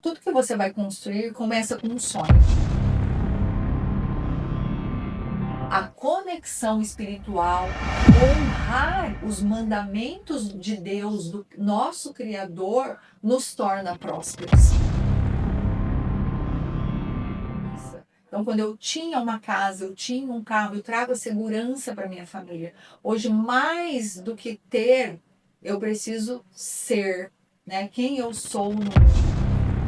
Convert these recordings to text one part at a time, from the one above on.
tudo que você vai construir começa com um sonho. A conexão espiritual, honrar os mandamentos de Deus, do nosso Criador, nos torna prósperos. Então, quando eu tinha uma casa, eu tinha um carro, eu trago a segurança para minha família. Hoje, mais do que ter, eu preciso ser, né? Quem eu sou no mundo.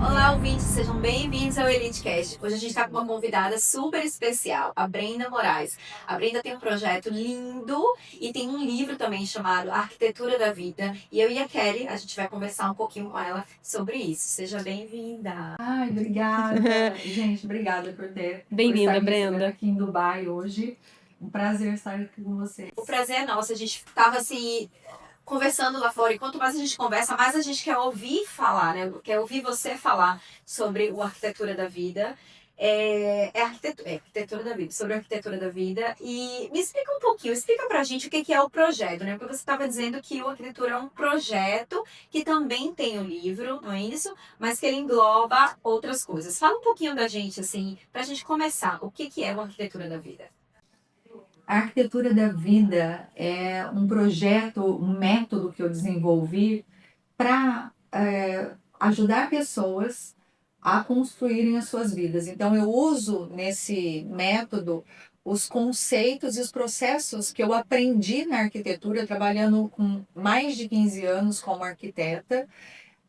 Olá, ouvintes, sejam bem-vindos ao EliteCast. Hoje a gente está com uma convidada super especial, a Brenda Moraes. A Brenda tem um projeto lindo e tem um livro também chamado Arquitetura da Vida. E eu e a Kelly, a gente vai conversar um pouquinho com ela sobre isso. Seja bem-vinda. Ai, obrigada. Gente, obrigada por Bem-vinda, estar me recebendo Brenda. aqui em Dubai hoje. Um prazer estar aqui com vocês. O prazer é nosso. A gente estava assim conversando lá fora, e quanto mais a gente conversa, mais a gente quer ouvir falar, né? Quer ouvir você falar sobre o Arquitetura da Vida. Arquitetura da Vida, sobre a Arquitetura da Vida. E me explica um pouquinho, explica pra gente o que é o projeto, né? Porque você estava dizendo que o Arquitetura é um projeto que também tem o livro, não é isso? Mas que ele engloba outras coisas. Fala um pouquinho da gente, assim, pra gente começar. O que é o Arquitetura da Vida? A Arquitetura da Vida é um projeto, um método que eu desenvolvi para ajudar pessoas a construírem as suas vidas. Então, eu uso nesse método os conceitos e os processos que eu aprendi na arquitetura, trabalhando com mais de 15 anos como arquiteta.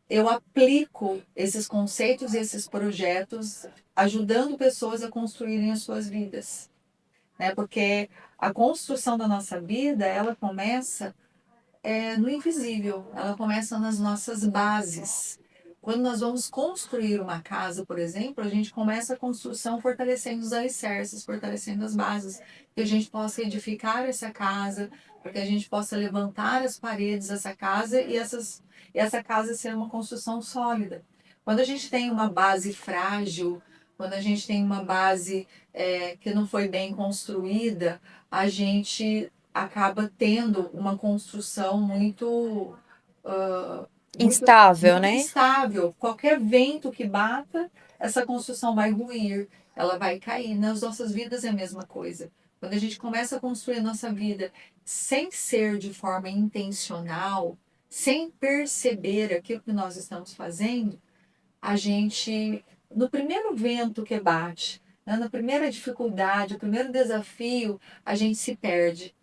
Eu aplico esses conceitos e esses projetos, ajudando pessoas a construírem as suas vidas, né? Porque a construção da nossa vida, ela começa no invisível, ela começa nas nossas bases. Quando nós vamos construir uma casa, por exemplo, a gente começa a construção fortalecendo os alicerces, fortalecendo as bases, que a gente possa edificar essa casa, para que a gente possa levantar as paredes dessa casa e essa casa ser uma construção sólida. Quando a gente tem uma base frágil, quando a gente tem uma base que não foi bem construída, a gente acaba tendo uma construção muito Instável, né? instável. Qualquer vento que bata, essa construção vai ruir, ela vai cair. Nas nossas vidas é a mesma coisa. Quando a gente começa a construir a nossa vida sem ser de forma intencional, sem perceber aquilo que nós estamos fazendo, a gente, no primeiro vento que bate, né, na primeira dificuldade, o primeiro desafio, a gente se perde.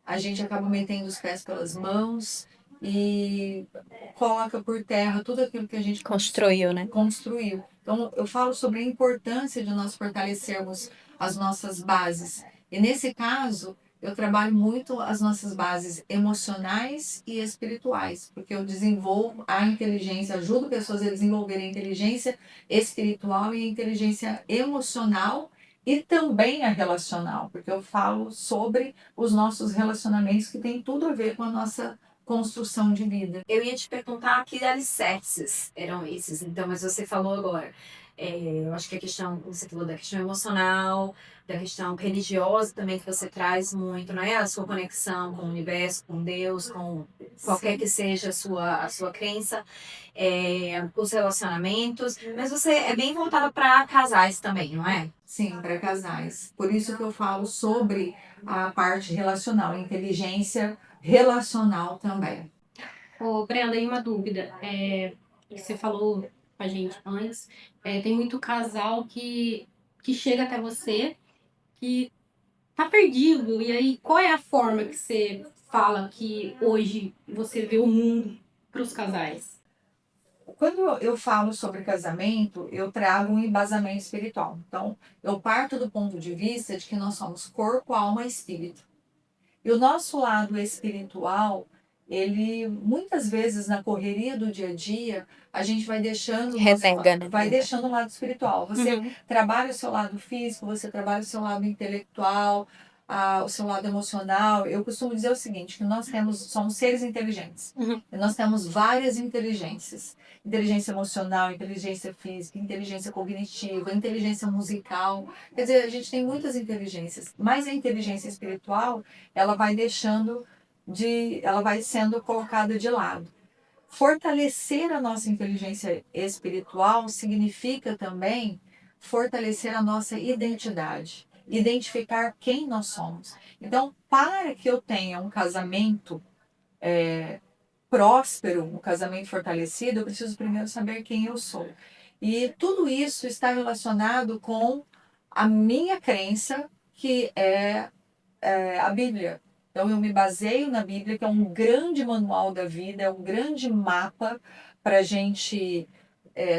A gente acaba metendo os pés pelas mãos e coloca por terra tudo aquilo que a gente Construiu, né? construiu. Então, eu falo sobre a importância de nós fortalecermos as nossas bases. E nesse caso, eu trabalho muito as nossas bases emocionais e espirituais, porque eu desenvolvo a inteligência, ajudo pessoas a desenvolverem a inteligência espiritual e a inteligência emocional e também a relacional, porque eu falo sobre os nossos relacionamentos que tem tudo a ver com a nossa construção de vida. Eu ia te perguntar que alicerces eram esses, então, mas você falou agora. Eu acho que a questão, você falou da questão emocional, da questão religiosa também, que você traz muito, não é? A sua conexão com o universo, com Deus, com qualquer que seja a sua crença, os relacionamentos, mas você é bem voltada para casais também, não é? Sim, para casais. Por isso que eu falo sobre a parte relacional, a inteligência relacional também. Ô, Brenda, aí uma dúvida. Que você falou com a gente antes, tem muito casal que chega até você que tá perdido. E aí, qual é a forma que você fala que hoje você vê o mundo para os casais? Quando eu falo sobre casamento, eu trago um embasamento espiritual. Então, eu parto do ponto de vista de que nós somos corpo, alma e espírito. E o nosso lado espiritual, ele muitas vezes na correria do dia a dia, a gente vai deixando Renega, né? vai deixando o lado espiritual. Você trabalha o seu lado físico, você trabalha o seu lado intelectual, o seu lado emocional. Eu costumo dizer o seguinte, que somos seres inteligentes. E nós temos várias inteligências. Inteligência emocional, inteligência física, inteligência cognitiva, inteligência musical. Quer dizer, a gente tem muitas inteligências, mas a inteligência espiritual, ela vai sendo colocada de lado. Fortalecer a nossa inteligência espiritual significa também fortalecer a nossa identidade, identificar quem nós somos. Então, para que eu tenha um casamento próspero, um casamento fortalecido, eu preciso primeiro saber quem eu sou. E tudo isso está relacionado com a minha crença, que é a Bíblia. Então, eu me baseio na Bíblia, que é um grande manual da vida, é um grande mapa para a gente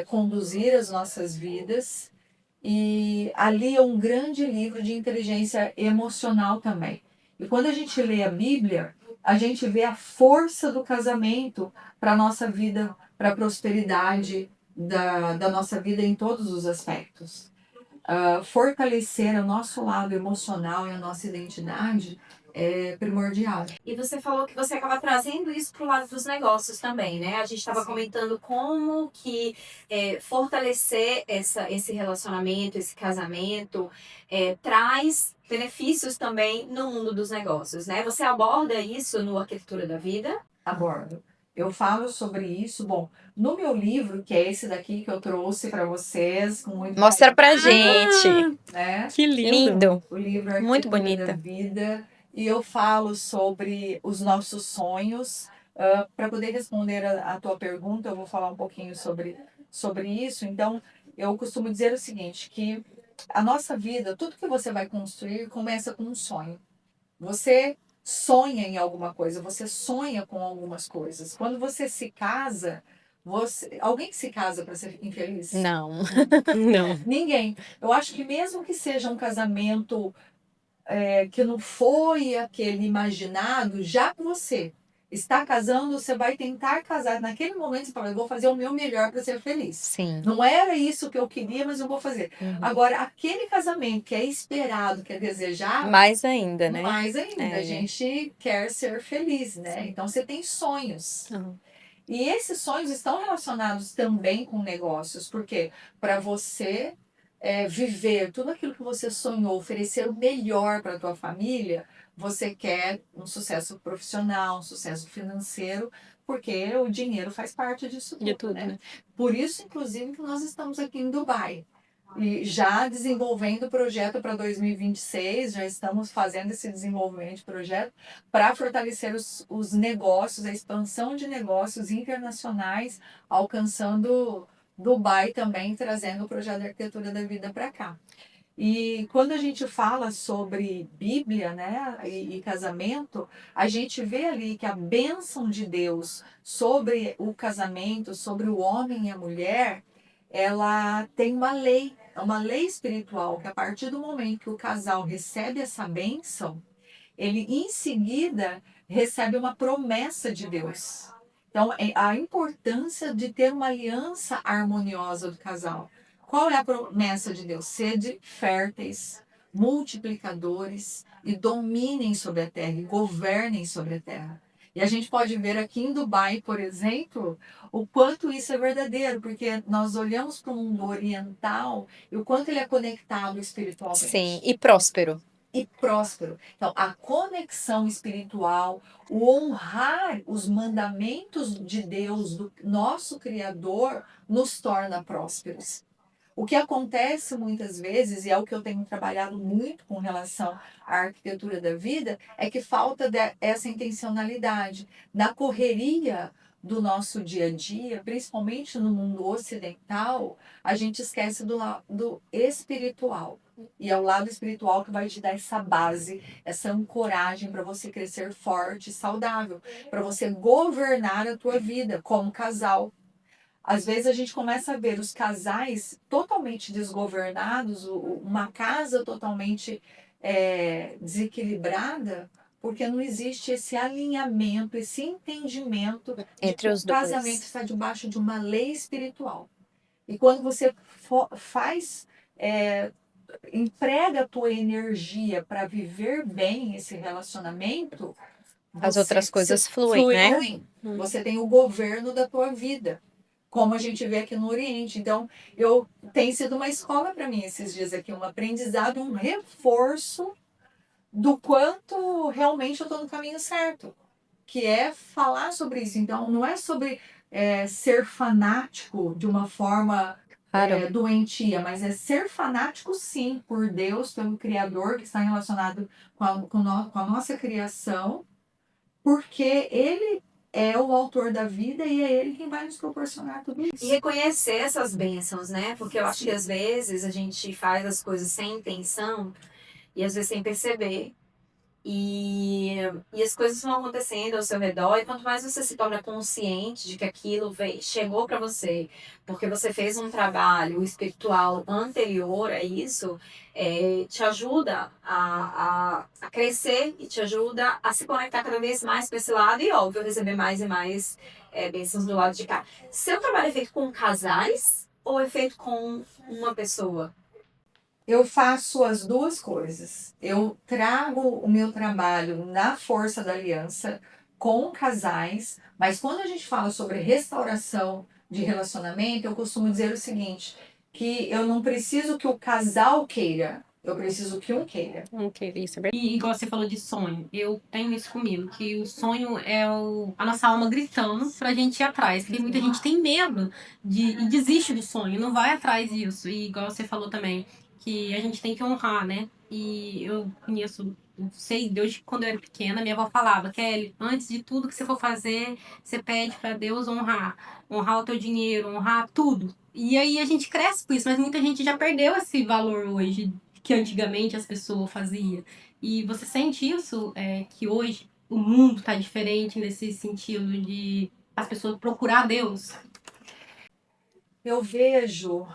conduzir as nossas vidas. E ali é um grande livro de inteligência emocional também. E quando a gente lê a Bíblia, a gente vê a força do casamento para a nossa vida, para a prosperidade da nossa vida em todos os aspectos. Fortalecer o nosso lado emocional e a nossa identidade é primordial. E você falou que você acaba trazendo isso para o lado dos negócios também, né? A gente estava comentando como que fortalecer esse relacionamento, esse casamento, traz benefícios também no mundo dos negócios, né? Você aborda isso no Arquitetura da Vida? Abordo. Eu falo sobre isso, bom, no meu livro, que é esse daqui que eu trouxe para vocês, com muito Mostra pra gente. né? Que lindo. Lindo. O livro Muito Arquitetura da bonita. Vida, e eu falo sobre os nossos sonhos. Para poder responder a tua pergunta, eu vou falar um pouquinho sobre isso. Então, eu costumo dizer o seguinte, que a nossa vida, tudo que você vai construir, começa com um sonho. Você sonha em alguma coisa, você sonha com algumas coisas. Quando você se casa, alguém se casa para ser infeliz? Não. Não. Ninguém. Eu acho que mesmo que seja um casamento que não foi aquele imaginado, já que você está casando, você vai tentar casar. Naquele momento, você fala, eu vou fazer o meu melhor para ser feliz. Sim. Não era isso que eu queria, mas eu vou fazer. Uhum. Agora, aquele casamento que é esperado, que é desejado, Mais ainda, né? mais ainda, É. a gente quer ser feliz, né? Sim. Então, você tem sonhos. Uhum. E esses sonhos estão relacionados também com negócios, porque para você viver tudo aquilo que você sonhou, oferecer o melhor para a tua família, você quer um sucesso profissional, um sucesso financeiro, porque o dinheiro faz parte disso tudo, De tudo, né? né? Por isso, inclusive, que nós estamos aqui em Dubai. E já desenvolvendo o projeto para 2026, já estamos fazendo esse desenvolvimento de projeto para fortalecer os negócios, a expansão de negócios internacionais, alcançando Dubai também, trazendo o projeto da Arquitetura da Vida para cá. E quando a gente fala sobre Bíblia, né, e casamento, a gente vê ali que a bênção de Deus sobre o casamento, sobre o homem e a mulher, ela tem é uma lei espiritual, que a partir do momento que o casal recebe essa bênção, ele em seguida recebe uma promessa de Deus. Então, a importância de ter uma aliança harmoniosa do casal. Qual é a promessa de Deus? Sede férteis, multiplicadores e dominem sobre a terra, e governem sobre a terra. E a gente pode ver aqui em Dubai, por exemplo, o quanto isso é verdadeiro, porque nós olhamos para o mundo oriental e o quanto ele é conectado espiritualmente. Sim, e próspero. E próspero. Então, a conexão espiritual, o honrar os mandamentos de Deus, do nosso Criador, nos torna prósperos. O que acontece muitas vezes, e é o que eu tenho trabalhado muito com relação à arquitetura da vida, é que falta essa intencionalidade. Na correria do nosso dia a dia, principalmente no mundo ocidental, a gente esquece do lado espiritual. E é o lado espiritual que vai te dar essa base, essa ancoragem para você crescer forte, saudável, para você governar a tua vida como casal. Às vezes a gente começa a ver os casais totalmente desgovernados, uma casa totalmente desequilibrada, porque não existe esse alinhamento, esse entendimento Entre os que o dois. casamento está debaixo de uma lei espiritual. E quando você emprega a tua energia para viver bem esse relacionamento, As outras coisas fluem, né? Você tem o governo da tua vida, como a gente vê aqui no Oriente. Então, tem sido uma escola para mim esses dias aqui, um aprendizado, um reforço do quanto realmente eu estou no caminho certo, que é falar sobre isso. Então, não é sobre ser fanático de uma forma Claro. doentia, mas é ser fanático sim por Deus, pelo Criador, que está relacionado com a nossa criação, porque Ele é o autor da vida e é Ele quem vai nos proporcionar tudo E isso. reconhecer essas bênçãos, né? Porque eu acho que às vezes a gente faz as coisas sem intenção e às vezes sem perceber. E as coisas vão acontecendo ao seu redor, e quanto mais você se torna consciente de que aquilo chegou para você, porque você fez um trabalho espiritual anterior a isso, te ajuda a crescer e te ajuda a se conectar cada vez mais com esse lado e, óbvio, receber mais e mais bênçãos do lado de cá. Seu trabalho é feito com casais ou é feito com uma pessoa? Eu faço as duas coisas. Eu trago o meu trabalho na Força da Aliança com casais, mas quando a gente fala sobre restauração de relacionamento, eu costumo dizer o seguinte, que eu não preciso que o casal queira, eu preciso que um queira. Ok, isso é verdade. E igual você falou de sonho, eu tenho isso comigo, que o sonho é a nossa alma gritando pra gente ir atrás. Porque muita gente tem medo e desiste do sonho, não vai atrás disso. E igual você falou também, que a gente tem que honrar, né? E eu conheço, eu sei, desde quando eu era pequena, minha avó falava, Kelly, antes de tudo que você for fazer, você pede pra Deus honrar. Honrar o teu dinheiro, honrar tudo. E aí a gente cresce com isso, mas muita gente já perdeu esse valor hoje que antigamente as pessoas faziam. E você sente isso, que hoje o mundo está diferente nesse sentido de as pessoas procurar Deus? Eu vejo,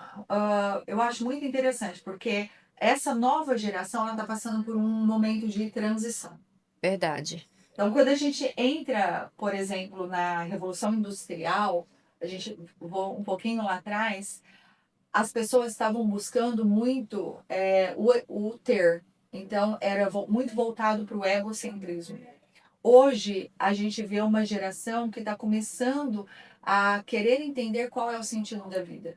eu acho muito interessante, porque essa nova geração ela está passando por um momento de transição. Verdade. Então, quando a gente entra, por exemplo, na Revolução Industrial, a gente vou um pouquinho lá atrás, as pessoas estavam buscando muito o ter. Então, era muito voltado para o egocentrismo. Hoje, a gente vê uma geração que está começando a querer entender qual é o sentido da vida.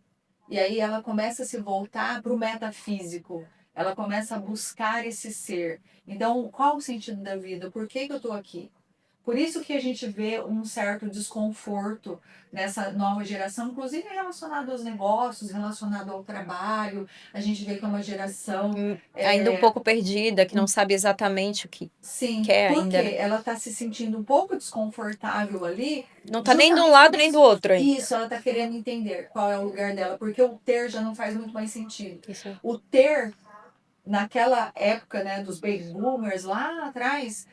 E aí ela começa a se voltar para o metafísico. Ela começa a buscar esse ser. Então, qual o sentido da vida? Por que eu estou aqui? Por isso que a gente vê um certo desconforto nessa nova geração, inclusive relacionado aos negócios, relacionado ao trabalho. A gente vê que é uma geração Ainda um pouco perdida, que não sabe exatamente o que sim, quer porque ainda, né? ela está se sentindo um pouco desconfortável ali. Não tá nem de um lado nem do outro aí. Isso, ela está querendo entender qual é o lugar dela, porque o ter já não faz muito mais sentido. Isso. O ter, naquela época, né, dos baby boomers, lá atrás,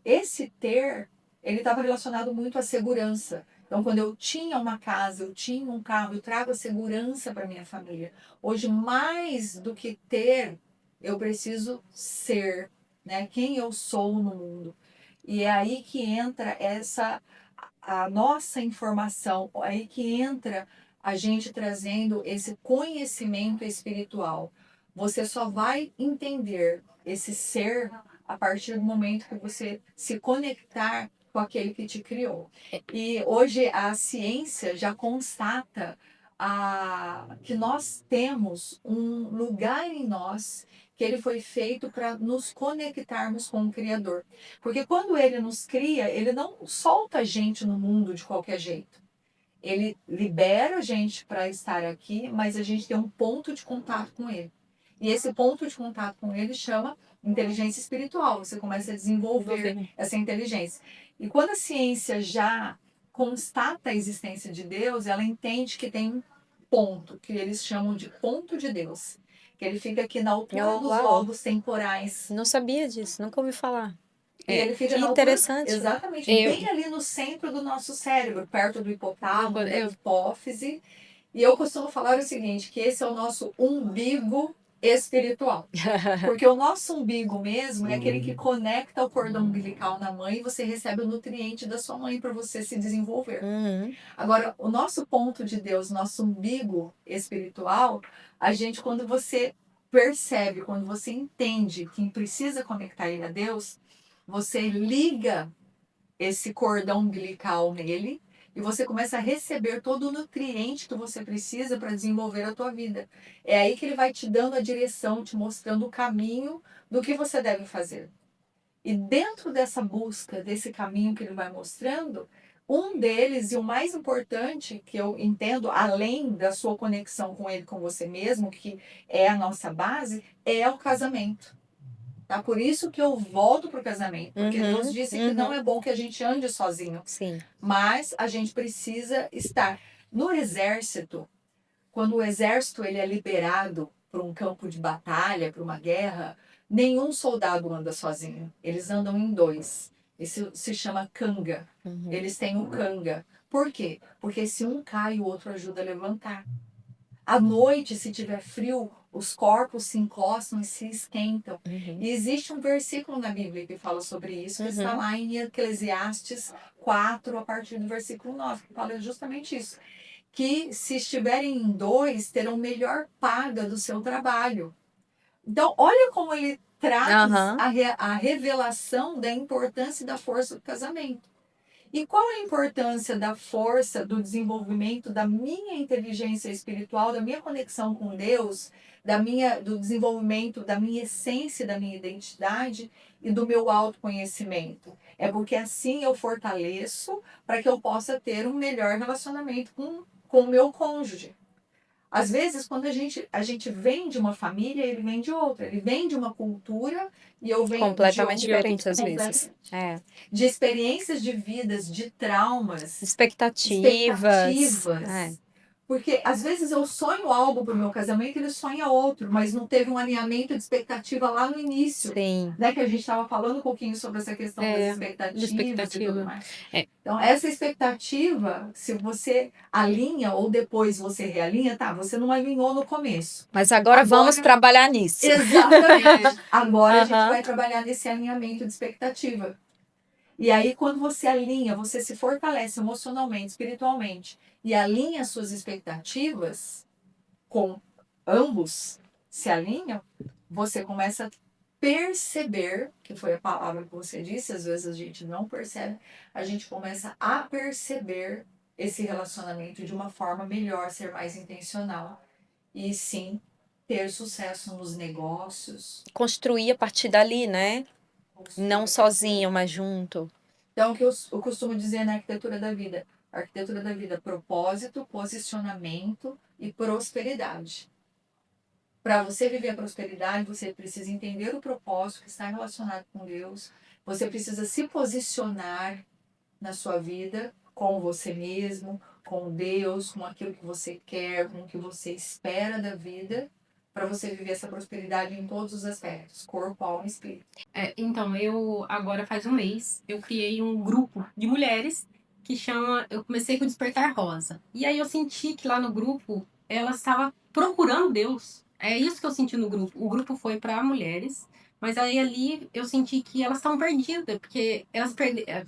esse ter, ele estava relacionado muito à segurança. Então, quando eu tinha uma casa, eu tinha um carro, eu trago a segurança para minha família. Hoje, mais do que ter, eu preciso ser, né? Quem eu sou no mundo. E é aí que entra a nossa informação, é aí que entra a gente trazendo esse conhecimento espiritual. Você só vai entender esse ser a partir do momento que você se conectar com aquele que te criou. E hoje a ciência já constata que nós temos um lugar em nós que ele foi feito para nos conectarmos com o Criador. Porque quando ele nos cria, ele não solta a gente no mundo de qualquer jeito. Ele libera a gente para estar aqui, mas a gente tem um ponto de contato com ele. E esse ponto de contato com ele chama inteligência espiritual. Você começa a desenvolver essa inteligência. E quando a ciência já constata a existência de Deus, ela entende que tem um ponto, que eles chamam de ponto de Deus. Que ele fica aqui na altura dos lobos temporais. Não sabia disso, nunca ouvi falar. E ele fica Que na altura, interessante. exatamente, bem ali no centro do nosso cérebro, perto do hipotálamo, da hipófise. E eu costumo falar o seguinte, que esse é o nosso umbigo espiritual. Porque o nosso umbigo mesmo é aquele que conecta o cordão umbilical na mãe e você recebe o nutriente da sua mãe para você se desenvolver. Agora, o nosso ponto de Deus, nosso umbigo espiritual, a gente, quando você percebe, quando você entende que precisa conectar ele a Deus, você liga esse cordão umbilical nele e você começa a receber todo o nutriente que você precisa para desenvolver a tua vida. É aí que ele vai te dando a direção, te mostrando o caminho do que você deve fazer. E dentro dessa busca, desse caminho que ele vai mostrando, Um deles, e o mais importante que eu entendo, além da sua conexão com ele, com você mesmo, que é a nossa base, é o casamento. Tá? Por isso que eu volto para o casamento, porque Deus disse que não é bom que a gente ande sozinho, Sim. mas a gente precisa estar. No exército, quando o exército ele é liberado para um campo de batalha, para uma guerra, nenhum soldado anda sozinho. Eles andam em dois. Isso se chama canga. Eles têm um canga. Por quê? Porque se um cai, o outro ajuda a levantar. À noite, se tiver frio, os corpos se encostam e se esquentam. E existe um versículo na Bíblia que fala sobre isso, que está lá em Eclesiastes 4, a partir do versículo 9, que fala justamente isso. Que se estiverem em dois, terão melhor paga do seu trabalho. Então, olha como ele traz a revelação da importância e da força do casamento. E qual é a importância da força, do desenvolvimento da minha inteligência espiritual, da minha conexão com Deus, do desenvolvimento da minha essência, da minha identidade e do meu autoconhecimento? É porque assim eu fortaleço para que eu possa ter um melhor relacionamento com o meu cônjuge. Às vezes, quando a gente vem de uma família, ele vem de outra. Ele vem de uma cultura e eu venho Completamente de outra. diferente, às vezes. É. De experiências de vidas, de traumas, Expectativas. Porque às vezes eu sonho algo para o meu casamento e ele sonha outro, mas não teve um alinhamento de expectativa lá no início. Sim. Né, que a gente estava falando um pouquinho sobre essa questão das expectativas e tudo mais. Então, essa expectativa, se você alinha ou depois você realinha, tá, você não alinhou no começo. Mas agora vamos trabalhar nisso. Exatamente. Agora a gente vai trabalhar nesse alinhamento de expectativa. E aí, quando você alinha, você se fortalece emocionalmente, espiritualmente, e alinha as suas expectativas com ambos se alinham, você começa a perceber, que foi a palavra que você disse, às vezes a gente não percebe, a gente começa a perceber esse relacionamento de uma forma melhor, ser mais intencional. E sim, ter sucesso nos negócios. Construir a partir dali, né? Não sozinho, mas junto. Então, o que eu costumo dizer na arquitetura da vida? A arquitetura da vida, propósito, posicionamento e prosperidade. Para você viver a prosperidade, você precisa entender o propósito que está relacionado com Deus. Você precisa se posicionar na sua vida com você mesmo, com Deus, com aquilo que você quer, com o que você espera da vida, para você viver essa prosperidade em todos os aspectos, corpo, alma e espírito. Então, eu agora faz um mês, eu criei um grupo de mulheres que chama, eu comecei com o Despertar Rosa. E aí eu senti que lá no grupo, ela estava procurando Deus. É isso que eu senti no grupo. O grupo foi para mulheres, mas aí ali eu senti que elas estavam perdidas, porque elas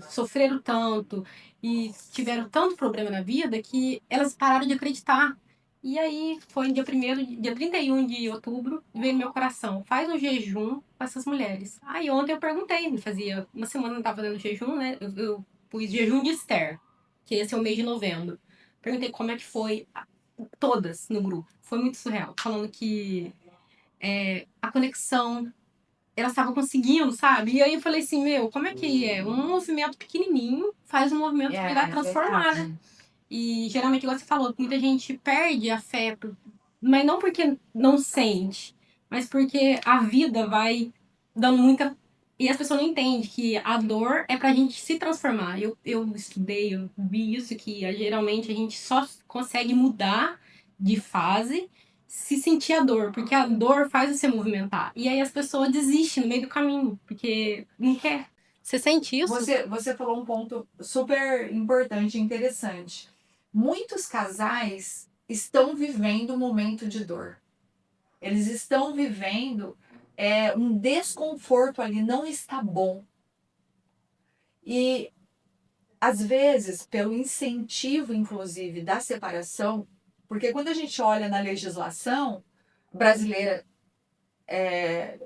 sofreram tanto e tiveram tanto problema na vida que elas pararam de acreditar. E aí foi dia 31 de outubro, veio no meu coração, faz um jejum com essas mulheres. Aí ontem eu perguntei, fazia uma semana que eu tava fazendo jejum, né? Eu pus jejum de Esther, que esse é o mês de novembro. Perguntei como é que foi, todas no grupo. Foi muito surreal, falando que a conexão, elas estavam conseguindo, sabe? E aí eu falei assim, como é que é? Um movimento pequenininho faz um movimento que vai dar transformar, né? E geralmente, igual você falou, muita gente perde a fé, mas não porque não sente, mas porque a vida vai dando muita. E as pessoas não entendem que a dor é pra gente se transformar. Eu estudei, eu vi isso, que geralmente a gente só consegue mudar de fase se sentir a dor, porque a dor faz você movimentar. E aí as pessoas desistem no meio do caminho, porque não quer. Você sente isso? Você falou um ponto super importante e interessante. Muitos casais estão vivendo um momento de dor. Eles estão vivendo um desconforto ali, não está bom. E, às vezes, pelo incentivo, inclusive, da separação, porque quando a gente olha na legislação brasileira,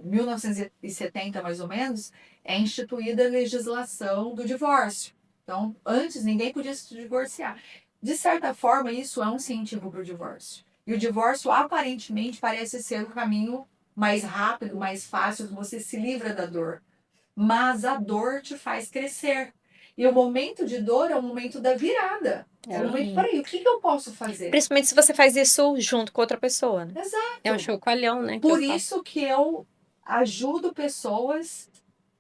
1970 mais ou menos, é instituída a legislação do divórcio. Então, antes ninguém podia se divorciar. De certa forma, isso é um incentivo para o divórcio. E o divórcio, aparentemente, parece ser o caminho mais rápido, mais fácil, que você se livra da dor. Mas a dor te faz crescer. E o momento de dor é o momento da virada. É o momento, peraí, o que eu posso fazer? Principalmente se você faz isso junto com outra pessoa, né? Exato. É um chocalhão, né? que Por eu falo. isso que eu ajudo pessoas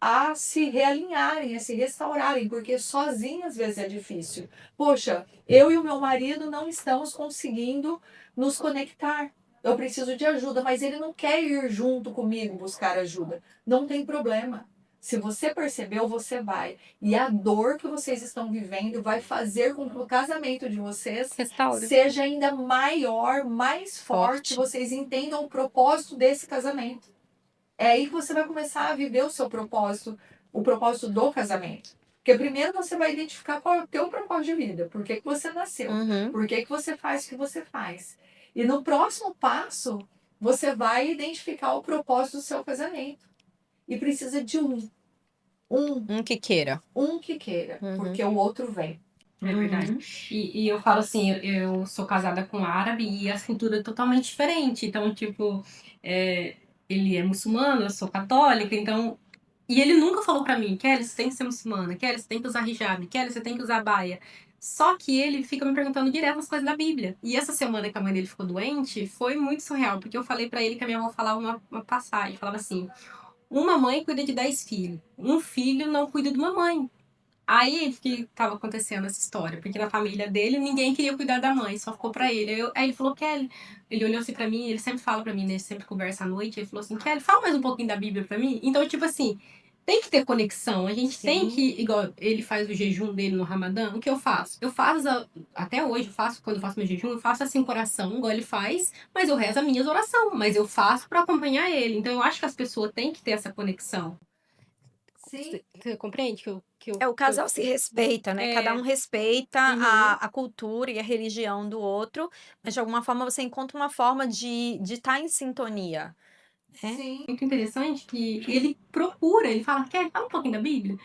a se realinharem, a se restaurarem, porque sozinha às vezes é difícil. Poxa, eu e o meu marido não estamos conseguindo nos conectar. Eu preciso de ajuda, mas ele não quer ir junto comigo buscar ajuda. Não tem problema. Se você percebeu, você vai. E a dor que vocês estão vivendo vai fazer com que o casamento de vocês Restaura. seja ainda maior, mais forte. Forte. Vocês entendam o propósito desse casamento. É aí que você vai começar a viver o seu propósito, o propósito do casamento. Porque primeiro você vai identificar qual é o teu propósito de vida, por que você nasceu, Uhum. por que você faz o que você faz. E no próximo passo, você vai identificar o propósito do seu casamento. E precisa de um Que queira. que queira, Uhum. porque o outro vem. É verdade. E eu falo assim, eu sou casada com um árabe e a cultura é totalmente diferente. Então, tipo, ele é muçulmano, eu sou católica, então... E ele nunca falou pra mim, Kelly, você tem que ser muçulmana, Kelly, você tem que usar hijab, Kelly, você tem que usar baia. Só que ele fica me perguntando direto as coisas da Bíblia. E essa semana que a mãe dele ficou doente, foi muito surreal, porque eu falei pra ele que a minha avó falava uma passagem, falava assim, uma mãe cuida de 10 filhos, um filho não cuida de uma mãe. Aí, o que tava acontecendo essa história? Porque na família dele, ninguém queria cuidar da mãe, só ficou pra ele. Aí ele falou, Kelly, ele olhou assim pra mim, ele sempre fala pra mim, né? Sempre conversa à noite, ele falou assim, Kelly, fala mais um pouquinho da Bíblia pra mim. Então, tipo assim, tem que ter conexão. A gente tem Sim. que, igual ele faz o jejum dele no Ramadã, o que eu faço? Eu faço, até hoje, quando eu faço meu jejum, eu faço assim, coração, igual ele faz, mas eu rezo as minhas orações, mas eu faço pra acompanhar ele. Então, eu acho que as pessoas têm que ter essa conexão. Sim. Você compreende O casal se respeita, né? Cada um respeita Uhum. a cultura e a religião do outro, mas de alguma forma você encontra uma forma de estar em sintonia. Sim. Muito interessante que ele procura, ele fala, Kelly, fala um pouquinho da Bíblia.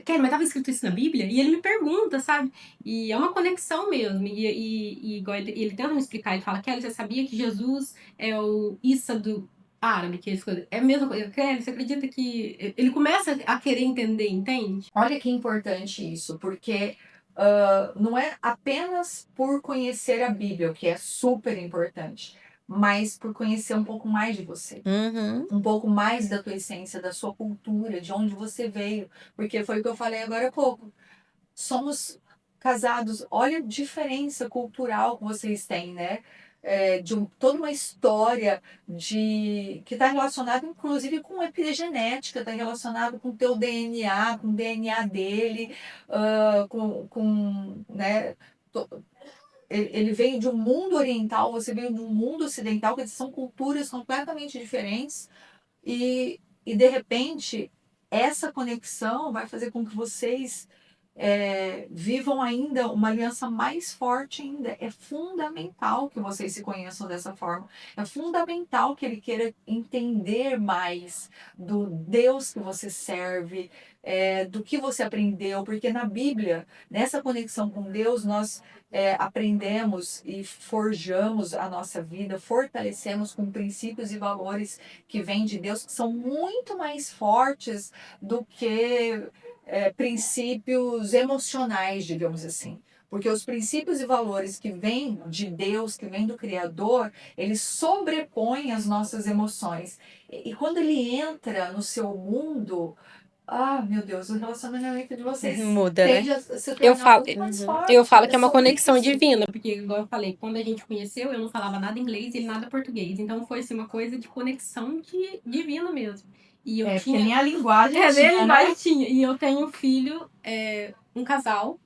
Kelly, mas estava escrito isso na Bíblia? E ele me pergunta, sabe? E é uma conexão mesmo. E igual ele tenta me explicar, ele fala, Kelly, você sabia que Jesus é o Issa do árabe? Que é a mesma coisa. Kelly, você acredita que... Ele começa a querer entender, entende? Olha que importante isso, porque não é apenas por conhecer a Bíblia, o que é super importante, mas por conhecer um pouco mais de você, Uhum. um pouco mais da tua essência, da sua cultura, de onde você veio, porque foi o que eu falei agora há pouco. Somos casados, olha a diferença cultural que vocês têm, né? Toda uma história que está relacionada, inclusive, com epigenética, está relacionado com o teu DNA, com o DNA dele, né? to- ele veio de um mundo oriental, você veio de um mundo ocidental, que são culturas completamente diferentes, e de repente, essa conexão vai fazer com que vocês vivam ainda uma aliança mais forte ainda. É fundamental que vocês se conheçam dessa forma. É fundamental que ele queira entender mais do Deus que você serve, do que você aprendeu, porque na Bíblia, nessa conexão com Deus, nós aprendemos e forjamos a nossa vida, fortalecemos com princípios e valores que vêm de Deus, que são muito mais fortes do que princípios emocionais, digamos assim. Porque os princípios e valores que vêm de Deus, que vêm do Criador, eles sobrepõem as nossas emoções. E quando ele entra no seu mundo, meu Deus, o relacionamento de vocês Muda, tende né? a se Eu tornar falo, muito mais forte. eu falo que é uma sobre conexão isso. divina, porque, igual eu falei, quando a gente conheceu, eu não falava nada inglês e ele nada português. Então foi assim, uma coisa de conexão divina mesmo. E eu Porque tinha. nem a linguagem Dele, tinha, né? mas tinha. E eu tenho um filho, um casal,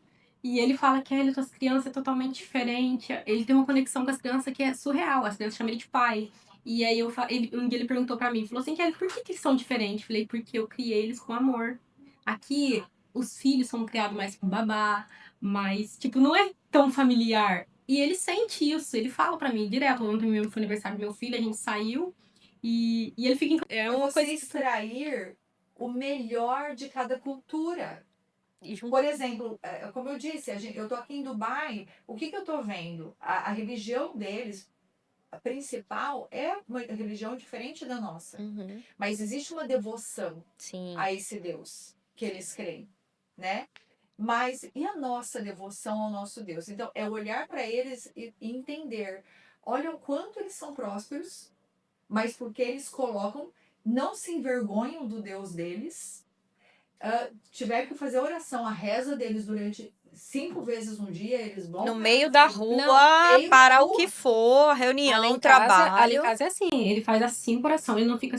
e ele fala que ele, as crianças é totalmente diferente. Ele tem uma conexão com as crianças que é surreal. As crianças chamam ele de pai. E aí um dia ele perguntou pra mim, falou assim, Kelly, por que eles são diferentes? Falei, porque eu criei eles com amor. Aqui, os filhos são criados mais com babá, mas, tipo, não é tão familiar. E ele sente isso, ele fala pra mim direto. Ontem mesmo foi aniversário do meu filho, a gente saiu e ele fica... É É uma você coisa... extrair o melhor de cada cultura. E junto- Por exemplo, como eu disse, eu tô aqui em Dubai, o que eu tô vendo? A religião deles, a principal, é uma religião diferente da nossa. Uhum. Mas existe uma devoção Sim. a esse Deus que eles creem, né? Mas e a nossa devoção ao nosso Deus? Então, é olhar para eles e entender. Olha o quanto eles são prósperos, mas porque eles colocam, não se envergonham do Deus deles, tiver que fazer oração, a reza deles durante 5 vezes no dia, eles vão No para meio da no rua, meio da para o rua. que for, Lá reunião, em trabalho. casa é assim, ele faz assim o coração, ele não fica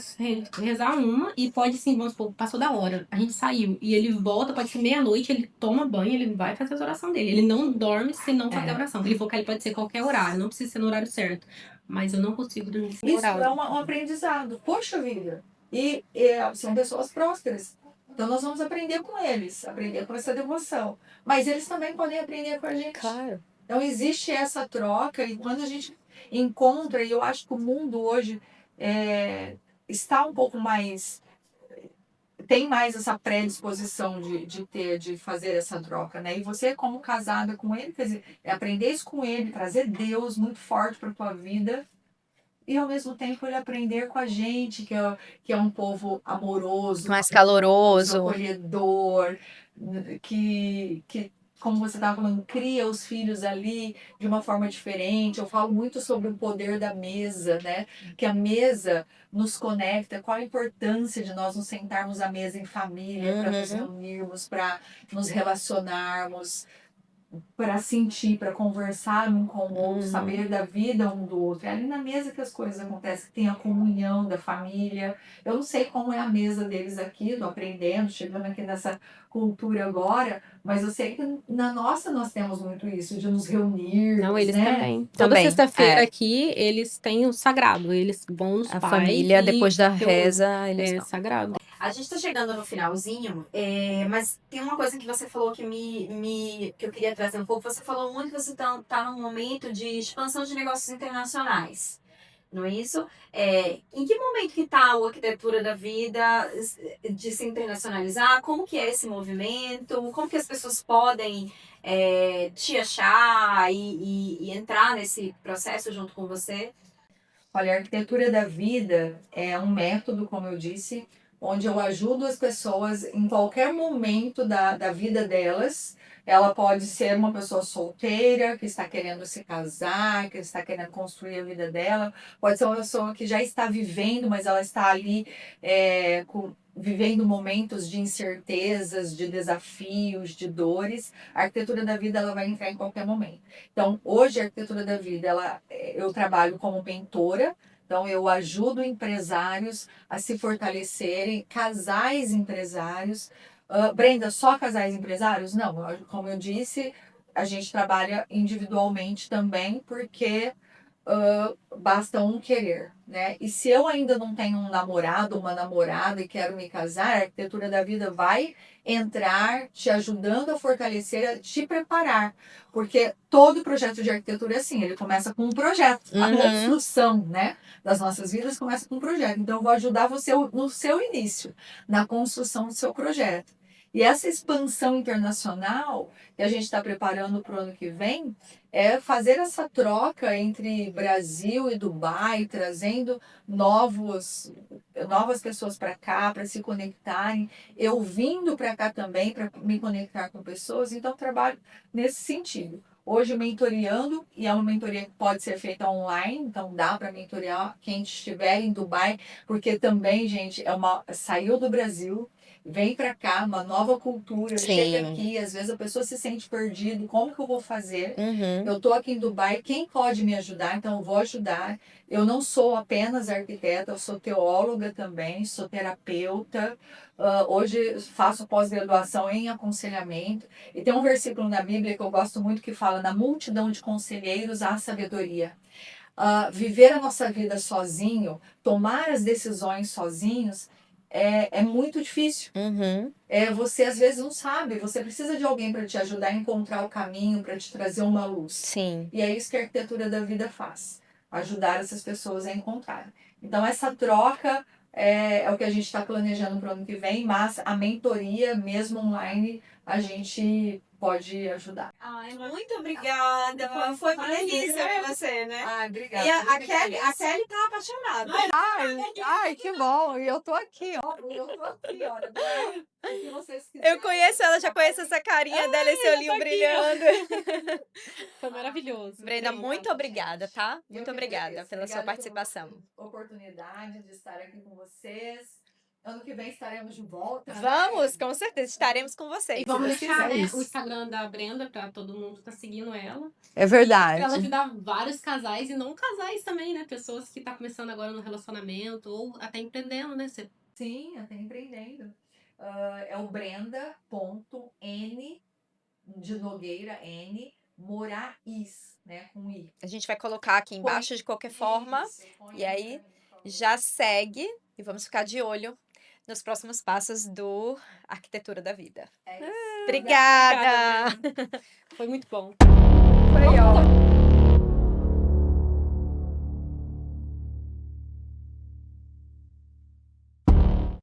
rezar uma e pode assim, vamos supor, passou da hora, a gente saiu e ele volta, pode ser meia-noite, ele toma banho, ele vai fazer as orações dele. Ele não dorme se não fazer É. oração. Ele falou que ele pode ser qualquer horário, não precisa ser no horário certo. Mas eu não consigo dormir sem Isso orar. é um aprendizado. Poxa vida! E são pessoas prósperas. Então nós vamos aprender com eles, aprender com essa devoção. Mas eles também podem aprender com a gente. Claro. Então existe essa troca e quando a gente encontra, e eu acho que o mundo hoje está um pouco mais, tem mais essa predisposição de fazer essa troca, né? E você, como casada com ele, quer dizer, aprender isso com ele, trazer Deus muito forte para tua vida e ao mesmo tempo ele aprender com a gente, que é um povo amoroso, Mais caloroso. acolhedor, que como você estava falando, cria os filhos ali de uma forma diferente. Eu falo muito sobre o poder da mesa, né? Que a mesa nos conecta, qual a importância de nós nos sentarmos à mesa em família, para nos reunirmos, para nos relacionarmos, para sentir, para conversar um com o outro, saber da vida um do outro. É ali na mesa que as coisas acontecem, que tem a comunhão da família. Eu não sei como é a mesa deles aqui, estou aprendendo, chegando aqui nessa cultura agora, mas eu sei que na nossa nós temos muito isso, de nos reunir, Não, eles né? também. Toda Também, sexta-feira aqui, eles têm o sagrado. Eles vão nos A pais família, e depois da reúnem. reza, eles É não. sagrado. A gente tá chegando no finalzinho, mas tem uma coisa que você falou que que eu queria trazer um pouco. Você falou muito que você tá num momento de expansão de negócios internacionais, não é isso? Em que momento que tá a arquitetura da vida de se internacionalizar? Como que é esse movimento? Como que as pessoas podem te achar e entrar nesse processo junto com você? Olha, a arquitetura da vida é um método, como eu disse, onde eu ajudo as pessoas em qualquer momento da vida delas. Ela pode ser uma pessoa solteira, que está querendo se casar, que está querendo construir a vida dela. Pode ser uma pessoa que já está vivendo, mas ela está ali vivendo momentos de incertezas, de desafios, de dores. A arquitetura da vida ela vai entrar em qualquer momento. Então, hoje, a arquitetura da vida, eu trabalho como mentora, então eu ajudo empresários a se fortalecerem, casais empresários. Brenda, só casais empresários? Não, como eu disse, a gente trabalha individualmente também, porque basta um querer, né? E se eu ainda não tenho um namorado, uma namorada e quero me casar, a arquitetura da vida vai entrar te ajudando a fortalecer, a te preparar. Porque todo projeto de arquitetura é assim, ele começa com um projeto. A construção, né, das nossas vidas começa com um projeto. Então, eu vou ajudar você no seu início, na construção do seu projeto. E essa expansão internacional que a gente está preparando para o ano que vem é fazer essa troca entre Brasil e Dubai, trazendo novas pessoas para cá, para se conectarem, eu vindo para cá também para me conectar com pessoas, então trabalho nesse sentido. Hoje mentoriando, e é uma mentoria que pode ser feita online, então dá para mentorear quem estiver em Dubai, porque também, gente, saiu do Brasil, vem para cá, uma nova cultura, chega aqui, às vezes a pessoa se sente perdida, como que eu vou fazer? Eu estou aqui em Dubai, quem pode me ajudar? Então eu vou ajudar. Eu não sou apenas arquiteta, eu sou teóloga também, sou terapeuta. Hoje faço pós-graduação em aconselhamento. E tem um versículo na Bíblia que eu gosto muito que fala: na multidão de conselheiros há sabedoria. Viver a nossa vida sozinho, tomar as decisões sozinhos, é muito difícil. Você às vezes não sabe, você precisa de alguém para te ajudar a encontrar o caminho, para te trazer uma luz. Sim. E é isso que a arquitetura da vida faz, ajudar essas pessoas a encontrar. Então essa troca é o que a gente está planejando para o ano que vem, mas a mentoria, mesmo online, a gente pode ajudar. Ai, muito obrigada. Foi uma delícia ver você, né? Ai, obrigada. E a fico Kelly, feliz. a Kelly tá apaixonada. Ai, que bom. E eu tô aqui, ó. Olha. O que vocês Eu quiserem. conheço ela, já conheço essa carinha dela, esse olhinho brilhando. Foi maravilhoso. Brenda, muito obrigada, tá? Eu Muito que obrigada agradeço. pela sua Obrigada pela participação. oportunidade de estar aqui com vocês. Ano que vem estaremos de volta. Vamos, com certeza, estaremos com vocês. E vamos Deus deixar quiser né, isso. o Instagram da Brenda pra todo mundo tá seguindo ela. É Pra ela verdade. ajudar vários casais e não casais também, né? Pessoas que tá começando agora no relacionamento ou até empreendendo, né? Você Sim, até empreendendo. É o Brenda.n de Nogueira, N, Moraes, né? Com I. A gente vai colocar aqui embaixo de qualquer forma. Isso, põe E aí, por favor. já segue e vamos ficar de olho nos próximos passos do Arquitetura da Vida. É isso. Obrigada! foi muito bom. Foi ótimo.